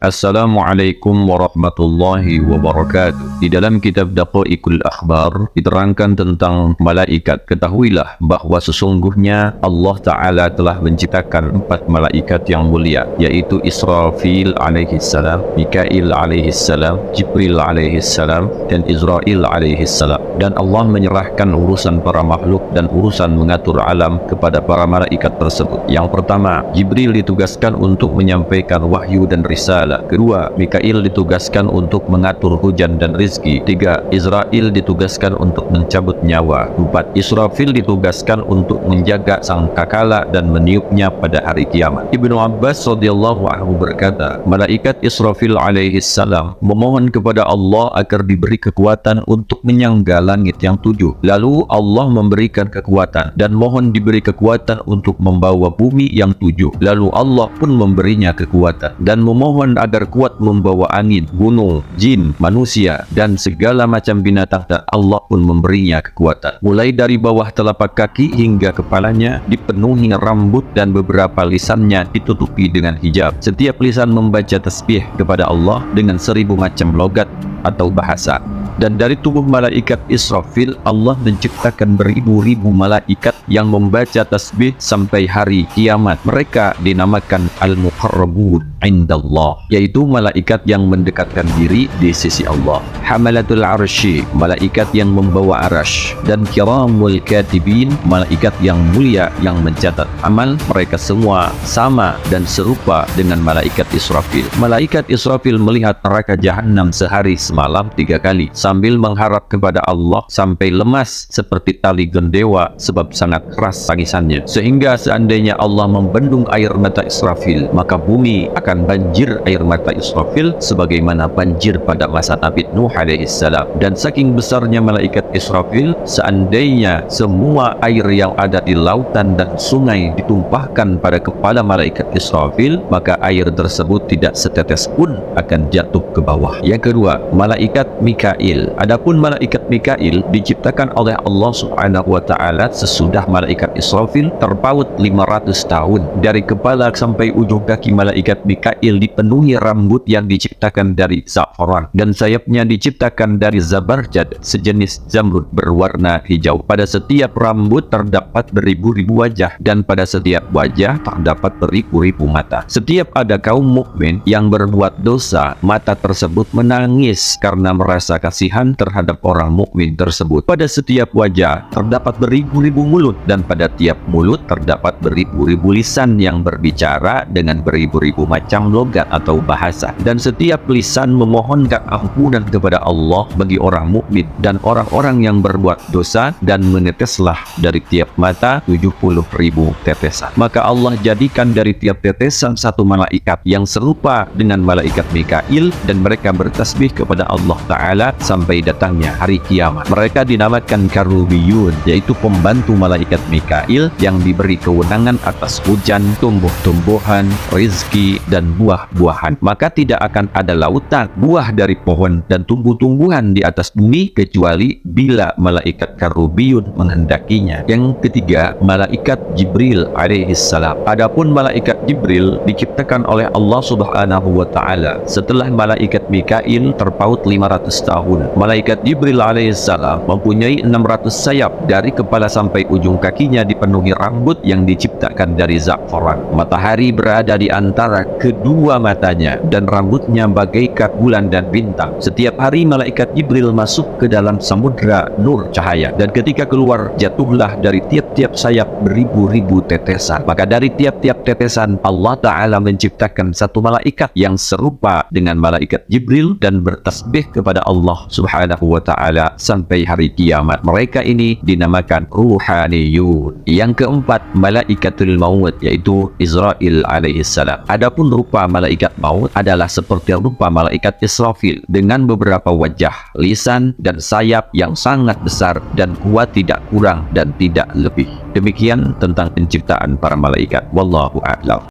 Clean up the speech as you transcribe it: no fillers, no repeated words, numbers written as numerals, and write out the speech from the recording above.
Assalamualaikum warahmatullahi wabarakatuh. Di dalam kitab Daqaiqul Akhbar diterangkan tentang malaikat. Ketahuilah bahawa sesungguhnya Allah Ta'ala telah menciptakan 4 malaikat yang mulia, yaitu Israfil alaihissalam, Mikail alaihissalam, Jibril alaihissalam, dan Israel alaihissalam. Dan Allah menyerahkan urusan para makhluk dan urusan mengatur alam kepada para malaikat tersebut. Yang pertama, Jibril ditugaskan untuk menyampaikan wahyu dan risalah. Kedua, Mikail ditugaskan untuk mengatur hujan dan rizki. 3. Israel ditugaskan untuk mencabut nyawa. 4. Israfil ditugaskan untuk menjaga sangkakala dan meniupnya pada hari kiamat. Ibnu Abbas radhiyallahu anhu berkata, malaikat Israfil alaihissalam memohon kepada Allah agar diberi kekuatan untuk menyangga langit yang 7. Lalu Allah memberikan kekuatan dan mohon diberi kekuatan untuk membawa bumi yang 7. Lalu Allah pun memberinya kekuatan dan memohon agar kuat membawa angin, gunung, jin, manusia, dan segala macam binatang, dan Allah pun memberinya kekuatan. Mulai dari bawah telapak kaki hingga kepalanya dipenuhi rambut dan beberapa lisannya ditutupi dengan hijab. Setiap lisan membaca tasbih kepada Allah dengan 1000 macam logat atau bahasa. Dan dari tubuh malaikat Israfil, Allah menciptakan beribu-ribu malaikat yang membaca tasbih sampai hari kiamat. Mereka dinamakan Al-Muqarrabun indallah, yaitu malaikat yang mendekatkan diri di sisi Allah. Hamalatul Arsy, malaikat yang membawa arash. Dan Kiramul Katibin, malaikat yang mulia yang mencatat amal. Mereka semua sama dan serupa dengan malaikat Israfil. Malaikat Israfil melihat neraka Jahannam sehari semalam 3 kali sambil mengharap kepada Allah sampai lemas seperti tali gendewa sebab sangat keras tangisannya, sehingga seandainya Allah membendung air mata Israfil, maka bumi akan banjir air mata Israfil sebagaimana banjir pada masa Nabi Nuh alaihissalam. Dan saking besarnya malaikat Israfil, seandainya semua air yang ada di lautan dan sungai ditumpahkan pada kepala malaikat Israfil, maka air tersebut tidak setetes pun akan jatuh ke bawah. Yang kedua, malaikat Mikail. Adapun malaikat Mikail diciptakan oleh Allah Subhanahu wa taala sesudah malaikat Israfil terpaut 500 tahun. Dari kepala sampai ujung kaki malaikat Mikail dipenuhi rambut yang diciptakan dari za'faran, dan sayapnya diciptakan dari zabarjad, sejenis zamrud berwarna hijau. Pada setiap rambut terdapat beribu-ribu wajah, dan pada setiap wajah terdapat beribu-ribu mata. Setiap ada kaum mukmin yang berbuat dosa, mata tersebut menangis karena merasa kasihan terhadap orang mukmin tersebut. Pada setiap wajah terdapat beribu-ribu mulut, dan pada tiap mulut terdapat beribu-ribu lisan yang berbicara dengan beribu-ribu macam logat atau bahasa. Dan setiap lisan memohonkan ampunan kepada Allah bagi orang mukmin dan orang-orang yang berbuat dosa, dan meneteslah dari tiap mata 70.000 tetesan. Maka Allah jadikan dari tiap tetesan satu malaikat yang serupa dengan malaikat Mikail, dan mereka bertasbih kepada Allah Ta'ala sampai datangnya hari kiamat. Mereka dinamakan Karubiyun, yaitu pembantu malaikat Mikail yang diberi kewenangan atas hujan, tumbuh-tumbuhan, rizki, dan buah-buahan. Maka tidak akan ada lautan, buah dari pohon, dan tumbuh-tumbuhan di atas bumi kecuali bila malaikat Karubiyun menghendakinya. Yang ketiga, malaikat Jibril alaihissalam. Adapun malaikat Jibril diciptakan oleh Allah Subhanahu wa taala setelah malaikat Mikail terpaut 500 tahun. Malaikat Jibril alaihissalam mempunyai 600 sayap. Dari kepala sampai ujung kakinya dipenuhi rambut yang diciptakan dari za'faran. Matahari berada di antara kedua matanya, dan rambutnya bagaikan bulan dan bintang. Setiap hari malaikat Jibril masuk ke dalam samudra nur cahaya, dan ketika keluar jatuhlah dari tiap-tiap sayap beribu-ribu tetesan. Maka dari tiap-tiap tetesan Allah Ta'ala menciptakan satu malaikat yang serupa dengan malaikat Jibril dan bertasbih kepada Allah Subhanahu wa ta'ala sampai hari kiamat. Mereka ini dinamakan ruhaniyun. Yang keempat, malaikatul maut, yaitu Israel alaihissalam. Adapun rupa malaikat maut adalah seperti rupa malaikat Israfil dengan beberapa wajah, lisan, dan sayap yang sangat besar dan kuat, tidak kurang dan tidak lebih. Demikian tentang penciptaan para malaikat. Wallahu a'lam.